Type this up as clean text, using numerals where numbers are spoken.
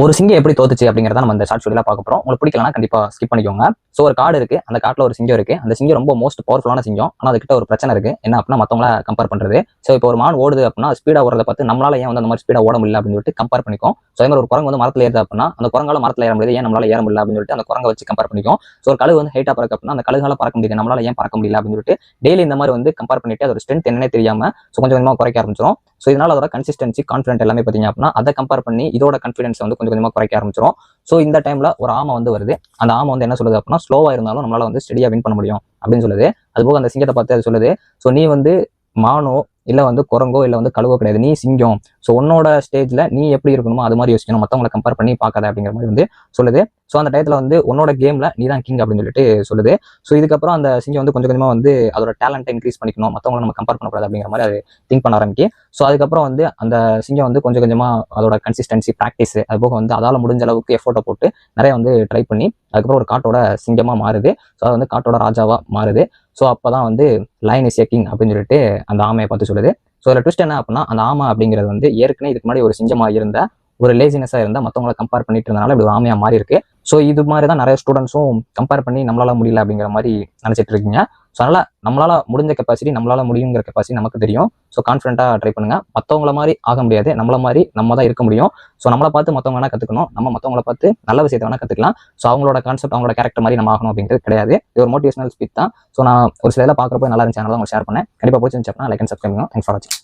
ஒரு சிங்கம் எப்படி தோத்துச்சு அப்படிங்கிறத நம்ம இந்த ஷார்ட் ஸ்டோரியில பார்க்க போறோம். உங்களுக்கு பிடிக்கலனா கண்டிப்பா ஸ்கிப் பண்ணிக்கோங்க. சோ ஒரு காடு இருக்கு, அந்த காட்டுல ஒரு சிங்கம் இருக்கு. அந்த சிங்கம் ரொம்ப மோஸ்ட் பவர்ஃபுல்லான சிங்கம். ஆனா அதுகிட்ட ஒரு பிரச்சனை இருக்கு. என்ன அப்படின்னா மத்தவங்கள கம்பேர் பண்றது. சோ இப்போ ஒரு மான் ஓடுது அப்படின்னா ஸ்பீடா ஓடுறத பார்த்து நம்மளால ஏன் வந்து அந்த மாதிரி ஸ்பீடா ஓட முடியல அப்படின்னு சொல்லிட்டு கம்பேர் பண்ணிக்கும். சோ அதே மாதிரி ஒரு குரங்கு வந்து மரத்துல ஏறுது அப்படின்னா அந்த குரங்கால மரத்துல ஏற முடியாது, ஏன் நம்மளால ஏற முடியல அப்படின்னு சொல்லிட்டு அந்த குரங்கை வச்சு கம்பேர் பண்ணிக்கும். சோ ஒரு கழுகு வந்து ஹைட்டா பறக்க அப்படின்னா அந்த கழுகால பறக்க முடியுது, நம்மளால ஏன் பறக்க முடியல அப்படின்னு சொல்லிட்டு டெய்லி இந்த மாதிரி வந்து கம்பேர் பண்ணிட்டு அதோட ஸ்ட்ரென்த் என்னன்னே தெரியாம கொஞ்சம் கொஞ்சமா குறைக்க ஆரம்பிச்சிடும். ஸோ இதனால அதோட கன்சிஸ்டன்சி கான்ஃபிடென்ட் எல்லாமே பார்த்தீங்க அப்படின்னா அதை கம்பேர் பண்ணி இதோட கான்ஃபிடன்ஸ் வந்து கொஞ்சம் கொஞ்சமாக குறைக்க ஆரம்பிச்சிடும். ஸோ இந்த டைம்ல ஒரு ஆமை வந்து வருது. அந்த ஆமை வந்து என்ன சொல்லுது அப்படின்னா ஸ்லோவா இருந்தாலும் நம்மளால வந்து ஸ்டெடியா வின் பண்ண முடியும் அப்படின்னு சொல்லுது. அதுபோக அந்த சிங்கத்தை பார்த்து அது சொல்லுது, ஸோ நீ வந்து மானோ இல்ல வந்து குரங்கோ இல்ல வந்து கழுவோ கிடையாது, நீ சிங்கம். ஸோ உன்னோட ஸ்டேஜ்ல நீ எப்படி இருக்கணுமோ அது மாதிரி யோசிக்கணும், மற்றவங்களை கம்பேர் பண்ணி பார்க்காத அப்படிங்கிற மாதிரி வந்து சொல்லுது. ஸோ அந்த டயத்துல வந்து உன்னோட கேம்ல நீ தான் கிங் அப்படின்னு சொல்லிட்டு சொல்லுது. ஸோ இதுக்கப்புறம் அந்த சிங்கம் வந்து கொஞ்சம் கொஞ்சமா வந்து அதோட டேலண்ட்டை இன்க்ரீஸ் பண்ணிக்கணும், மற்றவங்களை நம்ம கம்பேர் பண்ணக்கூடாது அப்படிங்கிற மாதிரி அது திங்க் பண்ண ஆரம்பிக்கும். ஸோ அதுக்கப்புறம் வந்து அந்த சிங்கம் வந்து கொஞ்சம் கொஞ்சமா அதோட கன்சிஸ்டன்சி ப்ராக்டிஸ் அது போக வந்து அதால முடிஞ்ச அளவுக்கு எஃபோர்ட்டை போட்டு நிறைய வந்து ட்ரை பண்ணி அதுக்கப்புறம் ஒரு காட்டோட சிங்கமா மாறுது. ஸோ அது வந்து காட்டோட ராஜாவா மாறுது. ஸோ அப்பதான் வந்து லைன் இஸ் ஏ கிங் அப்படின்னு சொல்லிட்டு அந்த ஆமையை பார்த்து சொல்லுது. ஸோ அதில் ட்விஸ்ட் என்ன அப்படின்னா அந்த ஆமை அப்படிங்கிறது வந்து ஏற்கனவே இதுக்கு முன்னாடி ஒரு சிங்கமா இருந்த ஒரு லேசினஸா இருந்தா மற்றவங்களை கம்பேர் பண்ணிட்டு இருந்தனால இப்படி ஒரு ஆமையா மாறி இருக்கு. ஸோ இது மாதிரி தான் நிறைய ஸ்டூடெண்ட்ஸும் கம்பேர் பண்ணி நம்மளால முடியல அப்படிங்கிற மாதிரி நினைச்சிட்டு இருக்கீங்க. ஸோ அதனால நம்மளால முடிஞ்ச கெப்பாசிட்டி நம்மளால முடியுங்கிற கெப்பாசிட்டி நமக்கு தெரியும். ஸோ கான்ஃபிடென்ட்டா ட்ரை பண்ணுங்க. மற்றவங்கள மாதிரி ஆக முடியாது, நம்மள மாதிரி நம்ம தான் இருக்க முடியும். ஸோ நம்மளை பார்த்து மற்றவங்க வேணா கத்துக்கணும், நம்ம மற்றவங்களை பார்த்து நல்ல விஷயத்தை வேணா கத்துக்கலாம். ஸோ அவங்களோட கான்செப்ட் அவங்களோட கேரக்டர் மாதிரி நம்ம ஆகணும் அப்படிங்கிறது கிடையாது. இது ஒரு மோட்டிவேஷனல் ஸ்பீச் தான். ஸோ நான் ஒரு சில இதில் பார்க்குறப்போ நல்லா இருந்துச்சு, அதனால உங்களுக்கு ஷேர் பண்ணேன். கண்டிப்பாக பிடிச்சிருந்துச்சு அப்படின்னா லைக் அண்ட் சப்ஸ்கிரைப் பண்ணுங்க. தேங்க்ஸ் ஃபார் வாட்சிங்.